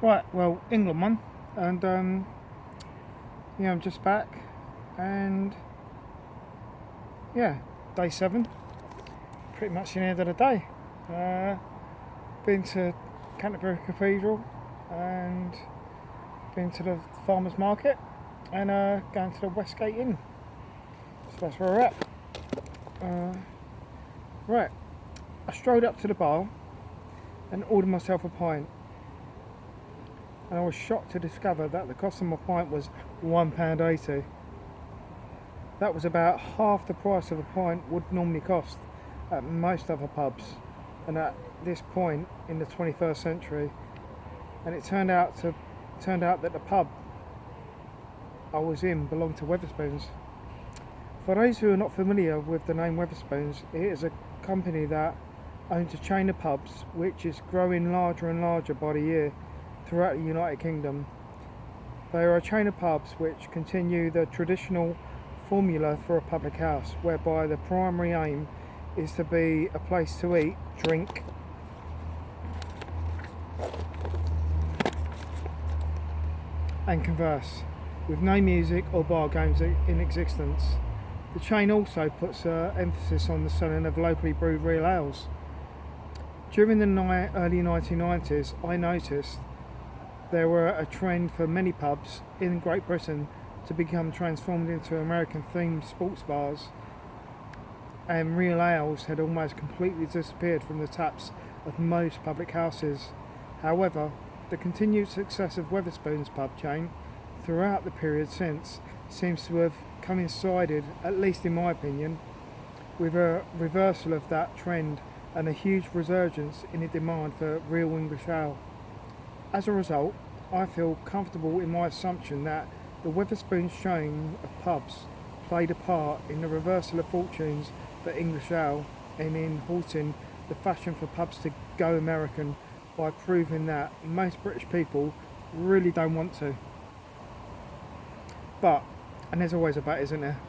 Right, well, England won, and yeah, I'm just back, and yeah, day 7, pretty much the end of the day. Been to Canterbury Cathedral, and been to the farmers market, and going to the Westgate Inn. So that's where we're at. Right, I strode up to the bar and ordered myself a pint. And I was shocked to discover that the cost of my pint was £1.80. That was about half the price of a pint would normally cost at most other pubs, and at this point in the 21st century. And it turned out that the pub I was in belonged to Wetherspoons. For those who are not familiar with the name Wetherspoons, it is a company that owns a chain of pubs which is growing larger and larger by the year throughout the United Kingdom. They are a chain of pubs which continue the traditional formula for a public house, whereby the primary aim is to be a place to eat, drink, and converse, with no music or bar games in existence. The chain also puts emphasis on the selling of locally brewed real ales. During the early 1990s, I noticed there were a trend for many pubs in Great Britain to become transformed into American-themed sports bars, and real ales had almost completely disappeared from the taps of most public houses. However, the continued success of Wetherspoons pub chain throughout the period since seems to have coincided, at least in my opinion, with a reversal of that trend and a huge resurgence in the demand for real English ale. As a result, I feel comfortable in my assumption that the Wetherspoons chain of pubs played a part in the reversal of fortunes for English ale and in halting the fashion for pubs to go American by proving that most British people really don't want to. But, and there's always a but, isn't there?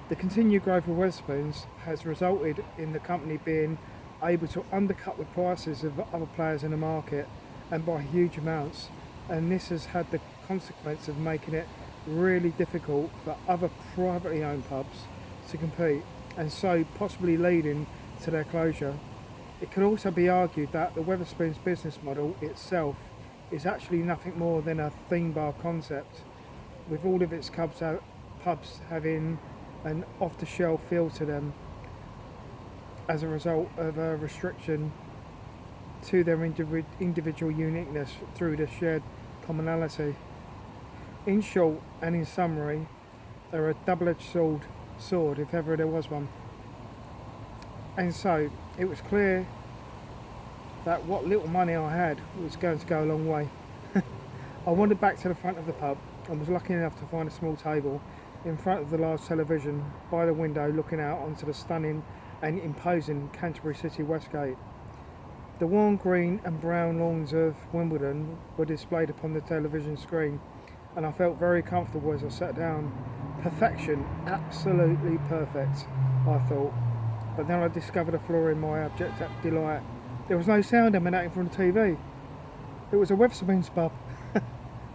The continued growth of Wetherspoons has resulted in the company being able to undercut the prices of other players in the market, and by huge amounts, and this has had the consequence of making it really difficult for other privately owned pubs to compete, and so possibly leading to their closure. It can also be argued that the Wetherspoons business model itself is actually nothing more than a theme bar concept, with all of its pubs having an off-the-shelf feel to them as a result of a restriction to their individual uniqueness through the shared commonality. In short and in summary, they're a double-edged sword if ever there was one. And so it was clear that what little money I had was going to go a long way. I wandered back to the front of the pub and was lucky enough to find a small table in front of the large television by the window looking out onto the stunning and imposing Canterbury City Westgate. The warm green and brown lawns of Wimbledon were displayed upon the television screen, and I felt very comfortable as I sat down. Perfection, absolutely perfect, I thought. But then I discovered a flaw in my abject delight. There was no sound emanating from the TV. It was a Wetherspoons pub.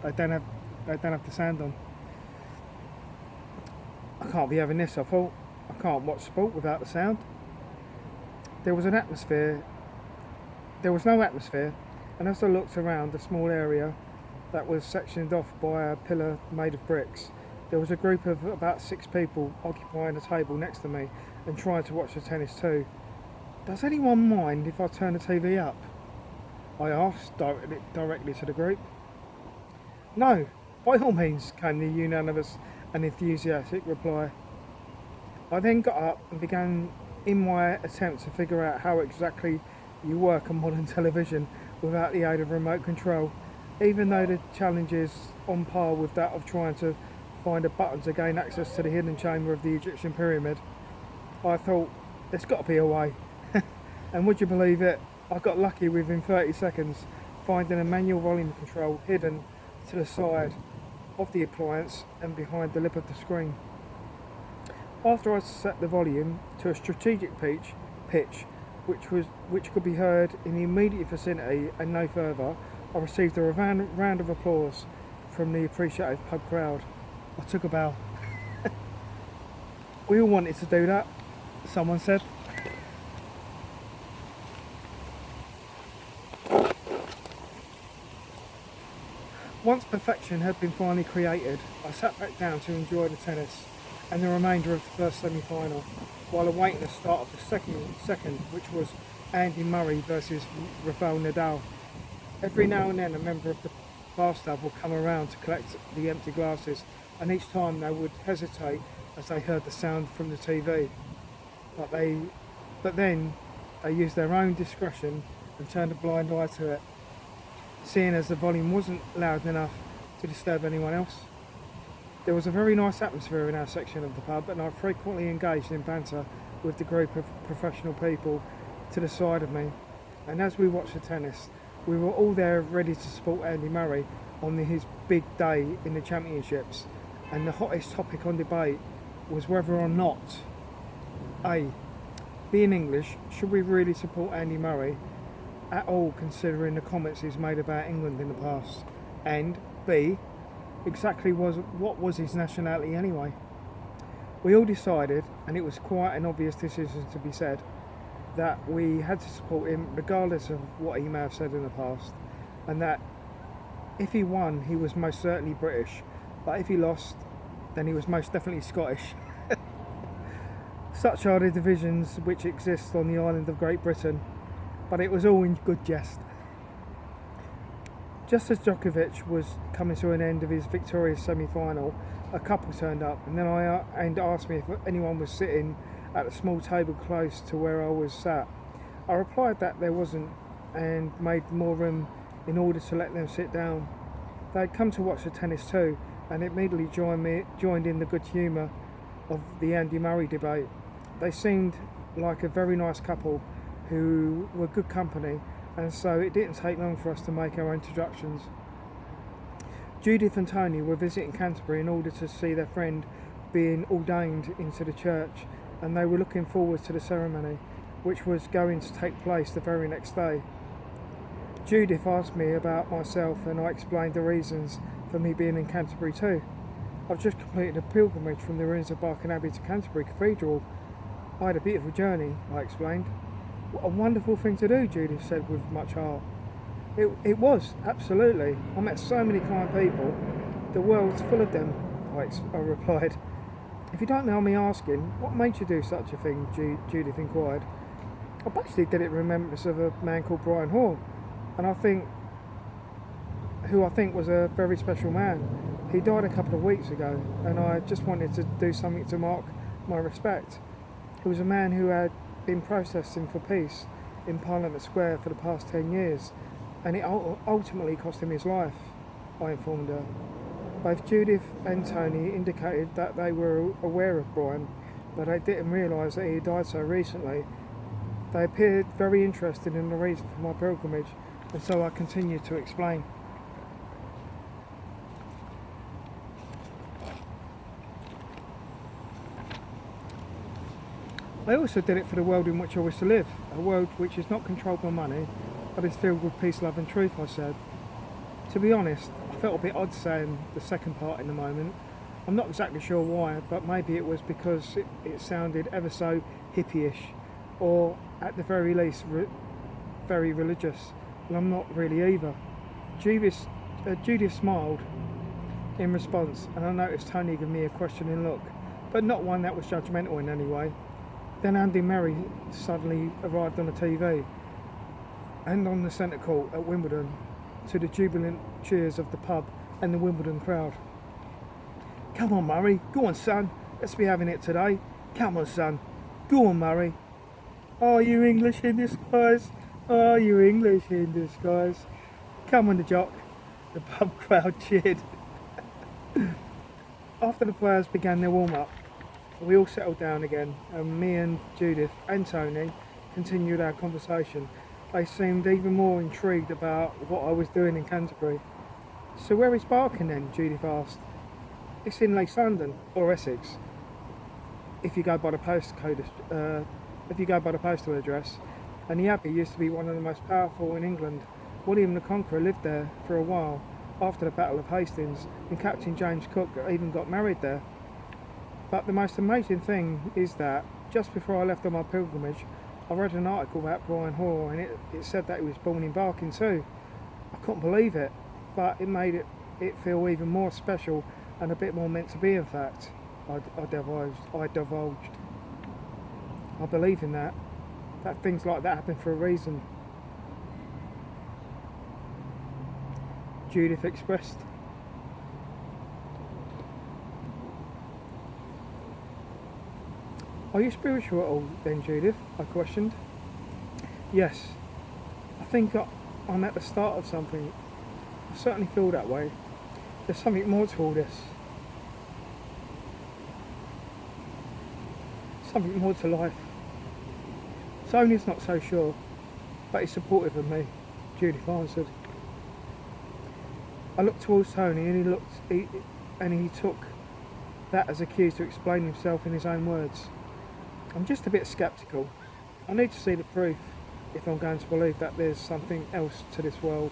They don't have the sound on. I can't be having this, I thought. I can't watch sport without the sound. There was no atmosphere, and as I looked around the small area that was sectioned off by a pillar made of bricks, there was a group of about 6 people occupying a table next to me and trying to watch the tennis too. Does anyone mind if I turn the TV up? I asked directly to the group. No, by all means, came the unanimous and enthusiastic reply. I then got up and began in my attempt to figure out how exactly you work on modern television without the aid of remote control, even though the challenge is on par with that of trying to find a button to gain access to the hidden chamber of the Egyptian pyramid. I thought, there's got to be a way. And would you believe it, I got lucky within 30 seconds finding a manual volume control hidden to the side of the appliance and behind the lip of the screen. After I set the volume to a strategic pitch which could be heard in the immediate vicinity and no further, I received a round of applause from the appreciative pub crowd. I took a bow. We all wanted to do that, someone said. Once perfection had been finally created, I sat back down to enjoy the tennis and the remainder of the first semi-final, while awaiting the start of the second, which was Andy Murray versus Rafael Nadal. Every now and then a member of the bar staff would come around to collect the empty glasses, and each time they would hesitate as they heard the sound from the TV. But then they used their own discretion and turned a blind eye to it, seeing as the volume wasn't loud enough to disturb anyone else. There was a very nice atmosphere in our section of the pub, and I frequently engaged in banter with the group of professional people to the side of me. And as we watched the tennis, we were all there ready to support Andy Murray on his big day in the championships. And the hottest topic on debate was whether or not A. Being English, should we really support Andy Murray at all, considering the comments he's made about England in the past? And B. Exactly what was his nationality anyway? We all decided, and it was quite an obvious decision to be said, that we had to support him regardless of what he may have said in the past, and that if he won he was most certainly British, but if he lost then he was most definitely Scottish. Such are the divisions which exist on the island of Great Britain, but it was all in good jest. Just as Djokovic was coming to an end of his victorious semi-final, a couple turned up and asked me if anyone was sitting at a small table close to where I was sat. I replied that there wasn't, and made more room in order to let them sit down. They had come to watch the tennis too, and immediately joined in the good humour of the Andy Murray debate. They seemed like a very nice couple who were good company, and so it didn't take long for us to make our introductions. Judith and Tony were visiting Canterbury in order to see their friend being ordained into the church, and they were looking forward to the ceremony, which was going to take place the very next day. Judith asked me about myself, and I explained the reasons for me being in Canterbury too. I've just completed a pilgrimage from the ruins of Barking Abbey to Canterbury Cathedral. I had a beautiful journey, I explained. What a wonderful thing to do, Judith said with much heart. It was, absolutely. I met so many kind people. The world's full of them, I replied. If you don't mind me asking, what made you do such a thing, Judith inquired. I basically did it in remembrance of a man called Brian Haw, and I think was a very special man. He died a couple of weeks ago, and I just wanted to do something to mark my respect. He was a man who had been protesting for peace in Parliament Square for the past 10 years, and it ultimately cost him his life, I informed her. Both Judith and Tony indicated that they were aware of Brian, but they didn't realise that he had died so recently. They appeared very interested in the reason for my pilgrimage, and so I continued to explain. I also did it for the world in which I wish to live, a world which is not controlled by money, but is filled with peace, love and truth, I said. To be honest, I felt a bit odd saying the second part in the moment. I'm not exactly sure why, but maybe it was because it sounded ever so hippie-ish, or at the very least very religious, and I'm not really either. Judith smiled in response, and I noticed Tony give me a questioning look, but not one that was judgmental in any way. Then Andy Murray suddenly arrived on the TV and on the centre court at Wimbledon, to the jubilant cheers of the pub and the Wimbledon crowd. Come on, Murray, go on, son, let's be having it today. Come on, son, go on, Murray. Are you English in disguise? Are you English in disguise? Come on, the jock. The pub crowd cheered. After the players began their warm-up, we all settled down again, and me and Judith and Tony continued our conversation. They seemed even more intrigued about what I was doing in Canterbury. So where is Barking then? Judith asked. It's in East London, or Essex, if you go by the postal address. And the Abbey used to be one of the most powerful in England, William the Conqueror lived there for a while after the Battle of Hastings, and Captain James Cook even got married there. But the most amazing thing is that just before I left on my pilgrimage, I read an article about Brian Haw, and it said that he was born in Barking too. I couldn't believe it, but it made it feel even more special and a bit more meant to be. In fact, I divulged. I believe in that things like that happen for a reason. Judith expressed. Are you spiritual at all then, Judith? I questioned. Yes, I think I'm at the start of something. I certainly feel that way. There's something more to all this. Something more to life. Tony's not so sure, but he's supportive of me, Judith answered. I looked towards Tony and he took that as a cue to explain himself in his own words. I'm just a bit sceptical. I need to see the proof if I'm going to believe that there's something else to this world,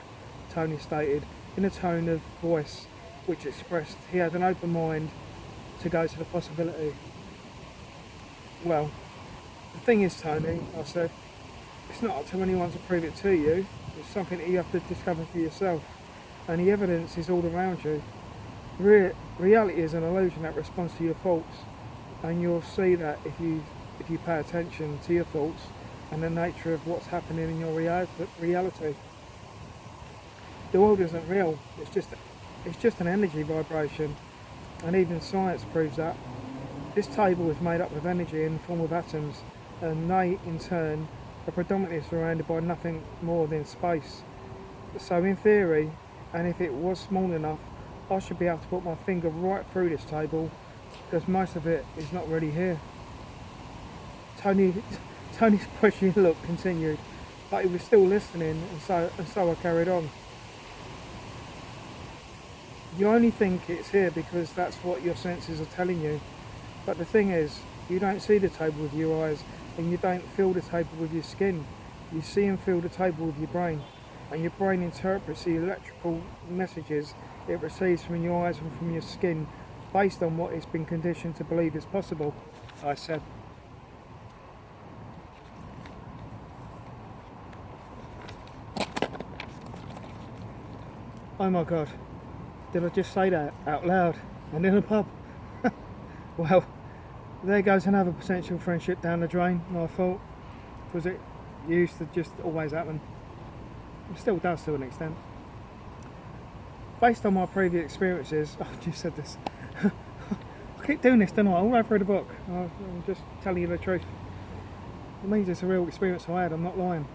Tony stated, in a tone of voice which expressed he had an open mind to go to the possibility. Well, the thing is, Tony, I said, it's not up to anyone to prove it to you. It's something that you have to discover for yourself, and the evidence is all around you. Reality is an illusion that responds to your thoughts, and you'll see that if you pay attention to your thoughts and the nature of what's happening in your reality. The world isn't real, it's just an energy vibration, and even science proves that. This table is made up of energy in the form of atoms, and they in turn are predominantly surrounded by nothing more than space. So in theory, and if it was small enough, I should be able to put my finger right through this table, because most of it is not really here. Tony's questioning look continued, but he was still listening, and so I carried on. You only think it's here because that's what your senses are telling you. But the thing is, you don't see the table with your eyes, and you don't feel the table with your skin. You see and feel the table with your brain, and your brain interprets the electrical messages it receives from your eyes and from your skin based on what it's been conditioned to believe is possible, I said. Oh my God, did I just say that out loud and in a pub? Well, there goes another potential friendship down the drain, I thought, because it used to just always happen. It still does to an extent. Based on my previous experiences, I just said this. I keep doing this, don't I? All the way through the book. I'm just telling you the truth. It means it's a real experience I had, I'm not lying.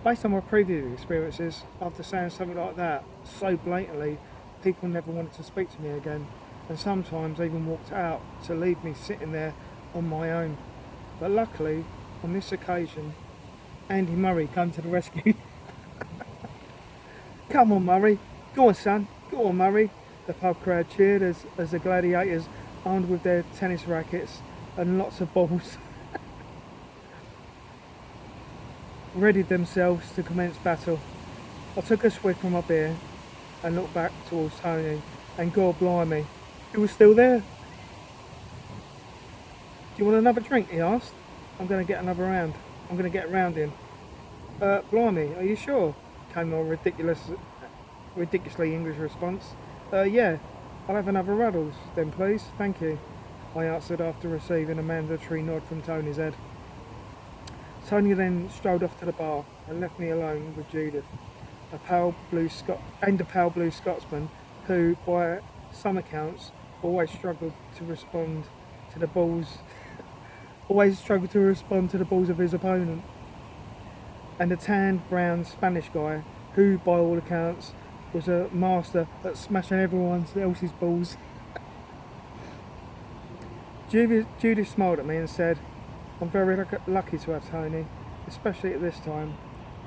Based on my previous experiences, after saying something like that so blatantly, people never wanted to speak to me again, and sometimes even walked out to leave me sitting there on my own. But luckily, on this occasion, Andy Murray came to the rescue. Come on, Murray. Go on, son. Go on, Murray. The pub crowd cheered as the gladiators, armed with their tennis rackets and lots of balls, readied themselves to commence battle. I took a swig from my beer and looked back towards Tony, and God blimey, he was still there. Do you want another drink? He asked. I'm going to get another round. I'm going to get a round in. Blimey, are you sure? Came my ridiculously English response. Yeah, I'll have another Ruddles then please, thank you, I answered after receiving a mandatory nod from Tony's head. Tony then strolled off to the bar and left me alone with Judith, a pale blue Scotsman who, by some accounts, always struggled to respond to the balls of his opponent, and a tanned brown Spanish guy who, by all accounts, was a master at smashing everyone else's balls. Judith smiled at me and said, I'm very lucky to have Tony, especially at this time.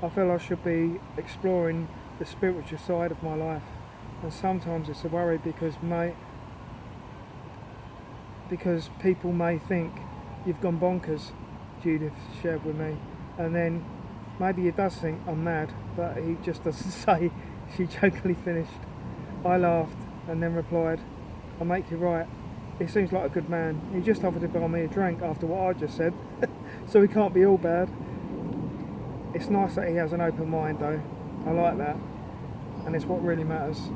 I feel I should be exploring the spiritual side of my life, and sometimes it's a worry because people may think you've gone bonkers, Judith shared with me, and then Maybe he does think I'm mad, but he just doesn't say, she jokingly finished. I laughed and then replied, I make you right. He seems like a good man. He just offered to buy me a drink after what I just said, so he can't be all bad. It's nice that he has an open mind though. I like that, and it's what really matters.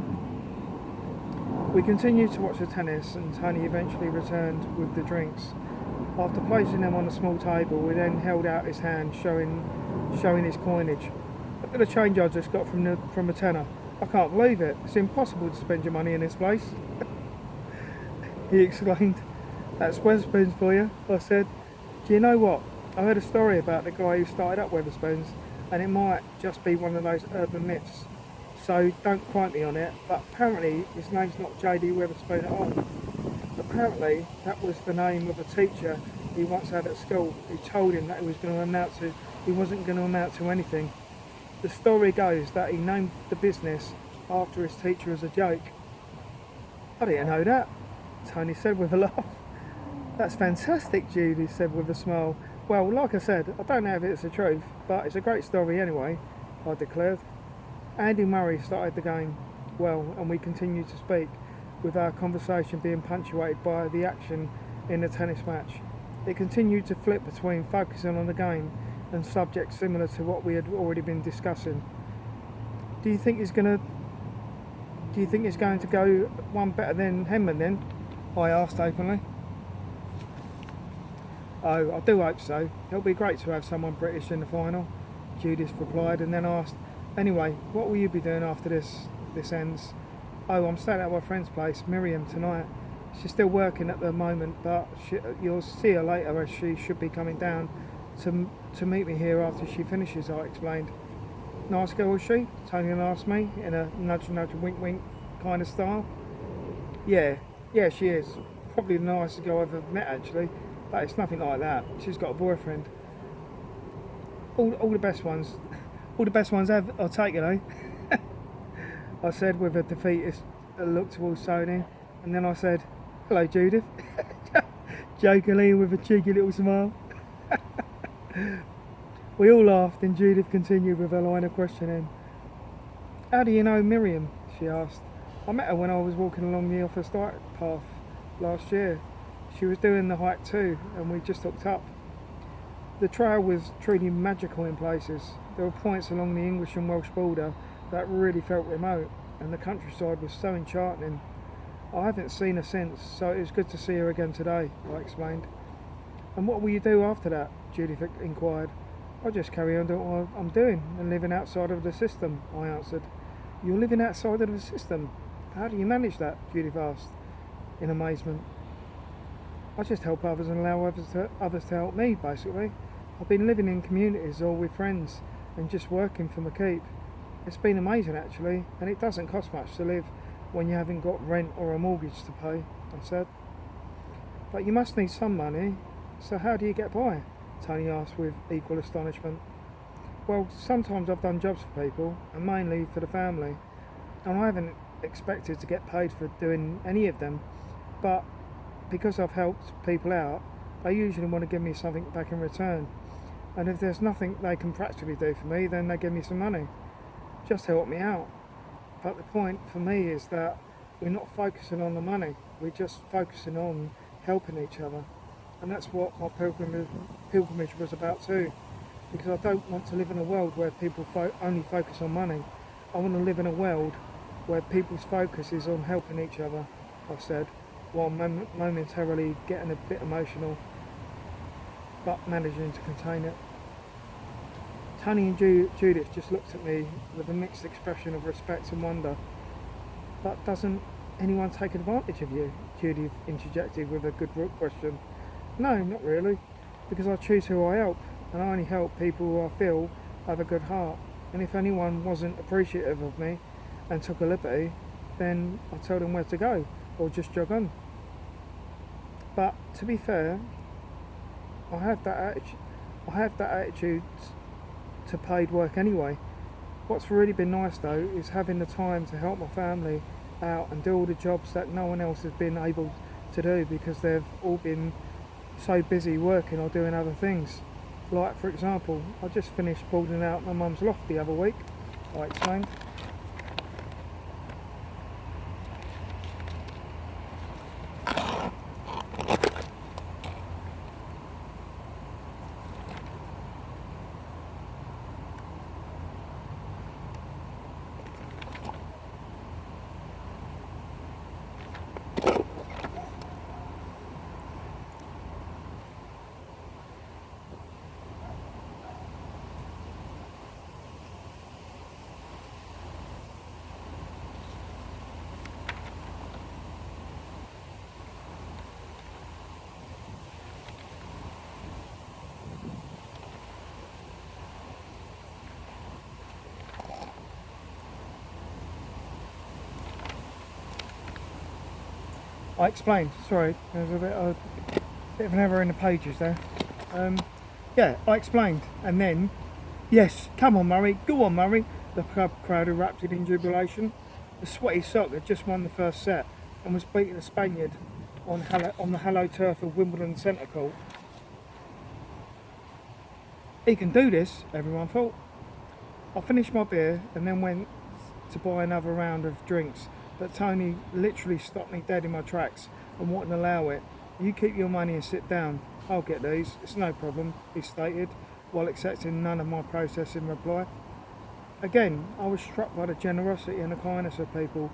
We continued to watch the tennis and Tony eventually returned with the drinks. After placing them on a small table, he then held out his hand showing his coinage. Look at the change I just got from a tenner. I can't believe it. It's impossible to spend your money in this place. He exclaimed. That's Wetherspoons for you, I said. Do you know what? I heard a story about the guy who started up Wetherspoons, and it might just be one of those urban myths. So don't quote me on it, but apparently his name's not J.D. Wetherspoon at all. Apparently that was the name of a teacher he once had at school who told him that he wasn't going to amount to anything. The story goes that he named the business after his teacher as a joke. I didn't know that, Tony said with a laugh. That's fantastic, Judy said with a smile. Well, like I said, I don't know if it's the truth, but it's a great story anyway, I declared. Andy Murray started the game well, and we continued to speak, with our conversation being punctuated by the action in the tennis match. It continued to flip between focusing on the game and subjects similar to what we had already been discussing. Do you think it's going to go one better than Henman then? I asked openly. Oh, I do hope so. It'll be great to have someone British in the final, Judith replied, and then asked, anyway, what will you be doing after this ends? Oh, I'm staying at my friend's place, Miriam, tonight. She's still working at the moment, but you'll see her later as she should be coming down to meet me here after she finishes, I explained. Nice girl, is she? Tony asked me in a nudge, wink, wink kind of style. Yeah, she is. Probably the nicest girl I've ever met, actually. But it's nothing like that. She's got a boyfriend. All the best ones are taken, eh? I said with a defeatist look towards Tony, and then I said, hello, Judith, jokingly with a cheeky little smile. We all laughed, and Judith continued with her line of questioning. How do you know Miriam? She asked. I met her when I was walking along the office path last year. She was doing the hike too, and we just hooked up. The trail was truly magical in places. There were points along the English and Welsh border that really felt remote, and the countryside was so enchanting. I haven't seen her since, so it was good to see her again today, I explained. And what will you do after that? Judith inquired. I'll just carry on doing what I'm doing and living outside of the system, I answered. You're living outside of the system? How do you manage that? Judith asked, in amazement. I just help others and allow others to help me, basically. I've been living in communities or with friends and just working for my keep. It's been amazing, actually, and it doesn't cost much to live when you haven't got rent or a mortgage to pay, I said. But you must need some money, so how do you get by? Tony asked with equal astonishment. Well, sometimes I've done jobs for people, and mainly for the family, and I haven't expected to get paid for doing any of them, but because I've helped people out, they usually want to give me something back in return, and if there's nothing they can practically do for me, then they give me some money. Just help me out. But the point for me is that we're not focusing on the money, we're just focusing on helping each other. And that's what my pilgrimage was about too, because I don't want to live in a world where people only focus on money. I want to live in a world where people's focus is on helping each other, I said, while momentarily getting a bit emotional, but managing to contain it. Tony and Judith just looked at me with a mixed expression of respect and wonder. But doesn't anyone take advantage of you? Judith interjected with a good question. No, not really, because I choose who I help, and I only help people who I feel have a good heart. And if anyone wasn't appreciative of me and took a liberty, then I tell them where to go, or just jog on. But to be fair, I have that attitude to paid work anyway. What's really been nice though is having the time to help my family out and do all the jobs that no one else has been able to do because they've all been so busy working or doing other things. Like, for example, I just finished building out my mum's loft the other week, I explained. I explained, sorry, there's a bit of an error in the pages there. Yeah, I explained, and then, yes, come on Murray, go on Murray, the crowd erupted in jubilation. The sweaty sock had just won the first set and was beating a Spaniard on the hallowed turf of Wimbledon Centre Court. He can do this, everyone thought. I finished my beer and then went to buy another round of drinks, but Tony literally stopped me dead in my tracks and wouldn't allow it. You keep your money and sit down. I'll get these, it's no problem, he stated, while accepting none of my process in reply. Again, I was struck by the generosity and the kindness of people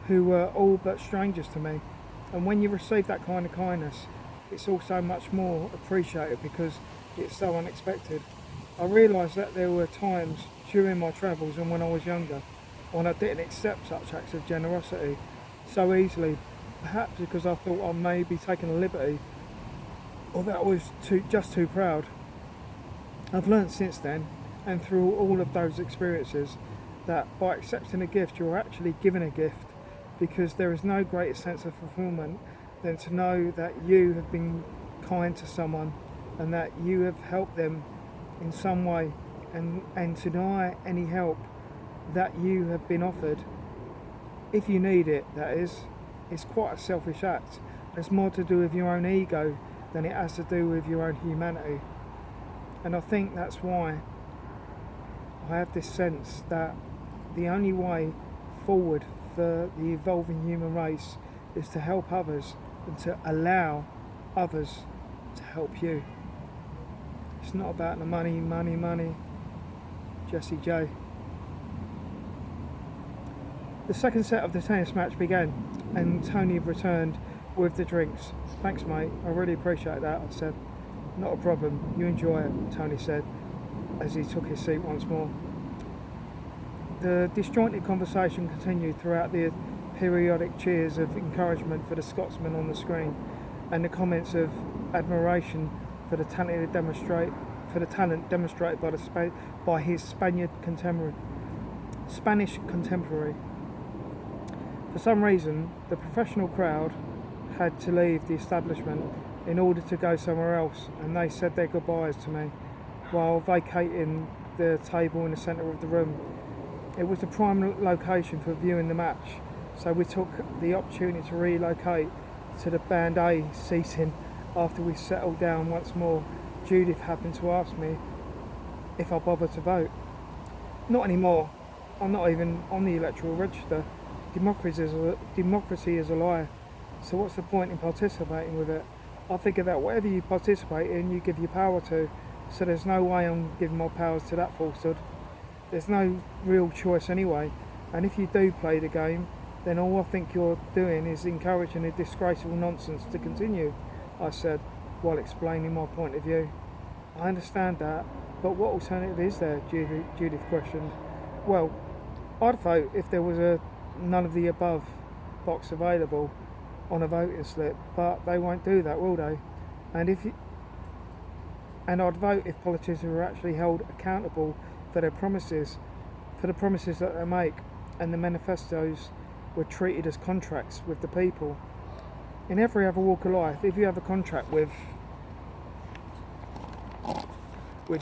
who were all but strangers to me. And when you receive that kind of kindness, it's also much more appreciated because it's so unexpected. I realised that there were times during my travels and when I was younger when I didn't accept such acts of generosity so easily, perhaps because I thought I may be taking a liberty or that I was just too proud. I've learnt since then, and through all of those experiences, that by accepting a gift you're actually giving a gift, because there is no greater sense of fulfilment than to know that you have been kind to someone and that you have helped them in some way, and to deny any help that you have been offered, if you need it, that is, it's quite a selfish act. It's more to do with your own ego than it has to do with your own humanity. And I think that's why I have this sense that the only way forward for the evolving human race is to help others and to allow others to help you. It's not about the money, money, money. Jessie J. The second set of the tennis match began and Tony returned with the drinks. Thanks mate, I really appreciate that, I said. Not a problem, you enjoy it, Tony said as he took his seat once more. The disjointed conversation continued throughout the periodic cheers of encouragement for the Scotsman on the screen and the comments of admiration for the talent demonstrated by his Spanish contemporary. For some reason, the professional crowd had to leave the establishment in order to go somewhere else, and they said their goodbyes to me while vacating the table in the centre of the room. It was the prime location for viewing the match, so we took the opportunity to relocate to the Band A seating. After we settled down once more, Judith happened to ask me if I bothered to vote. Not anymore. I'm not even on the electoral register. Democracy is a lie. So what's the point in participating with it? I figure that whatever you participate in, you give your power to. So there's no way I'm giving my powers to that falsehood. There's no real choice anyway. And if you do play the game, then all I think you're doing is encouraging the disgraceful nonsense to continue, I said, while explaining my point of view. I understand that, but what alternative is there? Judith questioned. Well, I'd vote if there was a none of the above box available on a voting slip, but they won't do that, will they? And I'd vote if politicians were actually held accountable for their promises, for the promises that they make, and the manifestos were treated as contracts with the people. In every other walk of life, if you have a contract with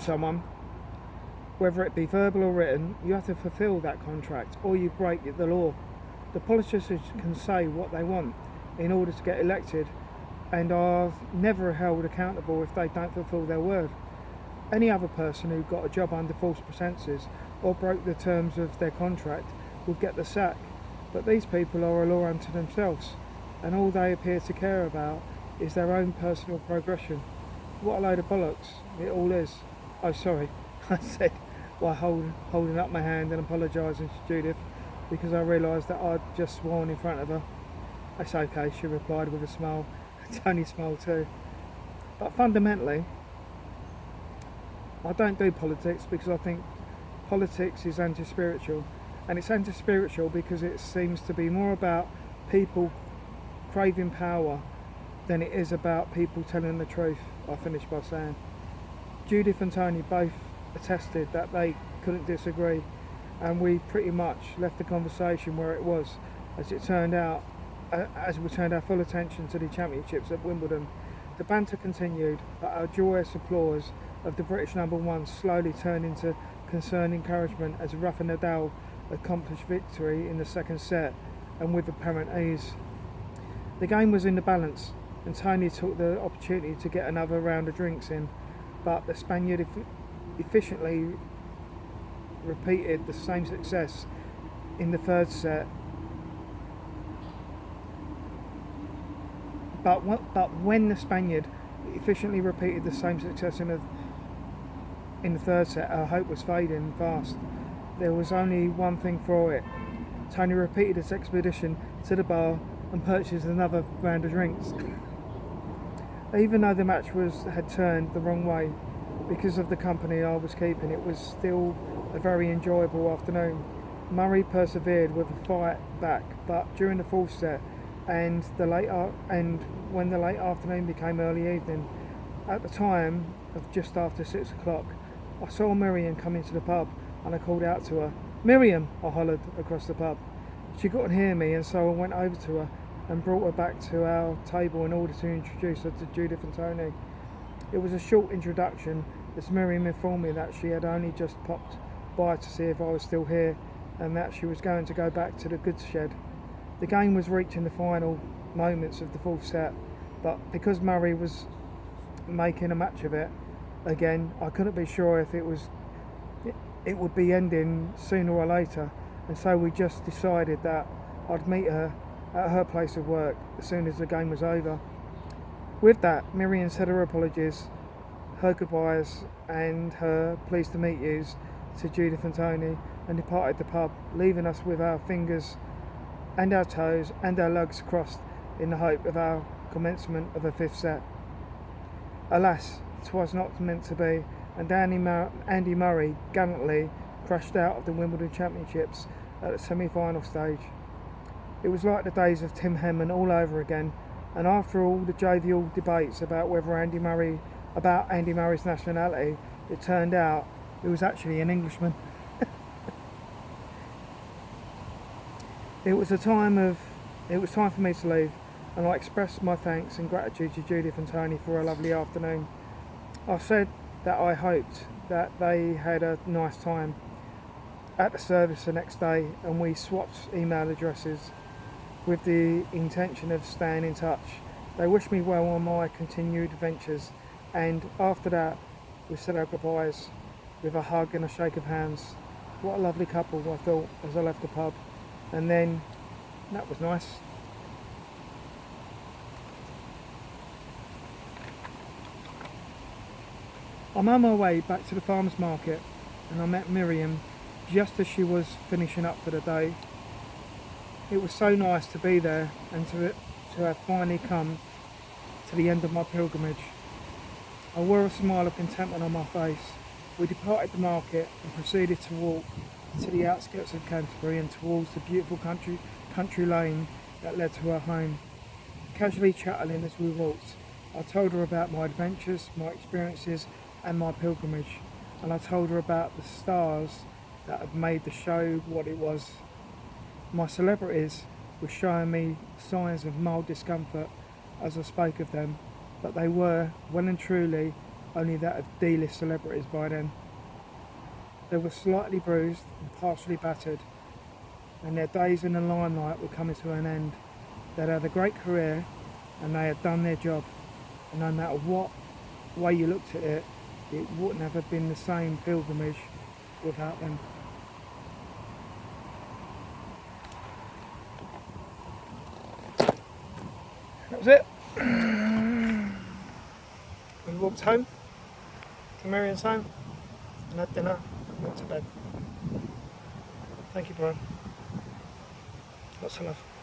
someone, whether it be verbal or written, you have to fulfill that contract or you break the law. The politicians can say what they want in order to get elected, and are never held accountable if they don't fulfil their word. Any other person who got a job under false pretences or broke the terms of their contract would get the sack, but these people are a law unto themselves, and all they appear to care about is their own personal progression. What a load of bollocks it all is. Oh, sorry, I said while holding up my hand and apologising to Judith because I realised that I'd just sworn in front of her. It's okay, she replied with a smile. Tony smiled too. But fundamentally, I don't do politics because I think politics is anti-spiritual, and it's anti-spiritual because it seems to be more about people craving power than it is about people telling the truth, I finished by saying. Judith and Tony both attested that they couldn't disagree, and we pretty much left the conversation where it was, as we turned our full attention to the championships at Wimbledon. The banter continued, but our joyous applause of the British number one slowly turned into concerned encouragement as Rafa Nadal accomplished victory in the second set, and with apparent ease. The game was in the balance, and Tony took the opportunity to get another round of drinks in, but the Spaniard efficiently repeated the same success in the third set. But when the Spaniard efficiently repeated the same success in the third set, our hope was fading fast. There was only one thing for it. Tony repeated his expedition to the bar and purchased another round of drinks. Even though the match had turned the wrong way because of the company I was keeping, it was still a very enjoyable afternoon. Murray persevered with a fight back, but during the fourth set and when the late afternoon became early evening, at the time of just after 6 o'clock, I saw Miriam come into the pub and I called out to her. "Miriam!" I hollered across the pub. She couldn't hear me, and so I went over to her and brought her back to our table in order to introduce her to Judith and Tony. It was a short introduction, as Miriam informed me that she had only just popped by to see if I was still here and that she was going to go back to the goods shed. The game was reaching the final moments of the fourth set, but because Murray was making a match of it again, I couldn't be sure if it would be ending sooner or later, and so we just decided that I'd meet her at her place of work as soon as the game was over. With that, Miriam said her apologies, her goodbyes and her pleased to meet yous to Judith and Tony, and departed the pub, leaving us with our fingers and our toes and our lugs crossed in the hope of our commencement of a fifth set. Alas, 'twas not meant to be, and Andy Murray gallantly crashed out of the Wimbledon Championships at the semi-final stage. It was like the days of Tim Henman all over again, and after all the jovial debates about Andy Murray's nationality, it turned out he was actually an Englishman. It was time for me to leave, and I expressed my thanks and gratitude to Judith and Tony for a lovely afternoon. I said that I hoped that they had a nice time at the service the next day, and we swapped email addresses with the intention of staying in touch. They wished me well on my continued ventures, and after that we said our goodbyes with a hug and a shake of hands. What a lovely couple, I thought as I left the pub, and then that was nice. I'm on my way back to the farmer's market, and I met Miriam just as she was finishing up for the day. It was so nice to be there and to have finally come to the end of my pilgrimage. I wore a smile of contentment on my face. We departed the market and proceeded to walk to the outskirts of Canterbury and towards the beautiful country lane that led to our home. Casually chattering as we walked, I told her about my adventures, my experiences and my pilgrimage, and I told her about the stars that had made the show what it was. My celebrities were showing me signs of mild discomfort as I spoke of them, but they were, well and truly, only that of D-list celebrities by then. They were slightly bruised and partially battered, and their days in the limelight were coming to an end. They'd had a great career, and they had done their job. And no matter what way you looked at it, it wouldn't have been the same pilgrimage without them. That was it. We walked home to Marian's home and had dinner and went to bed. Thank you, Brian. Lots of love.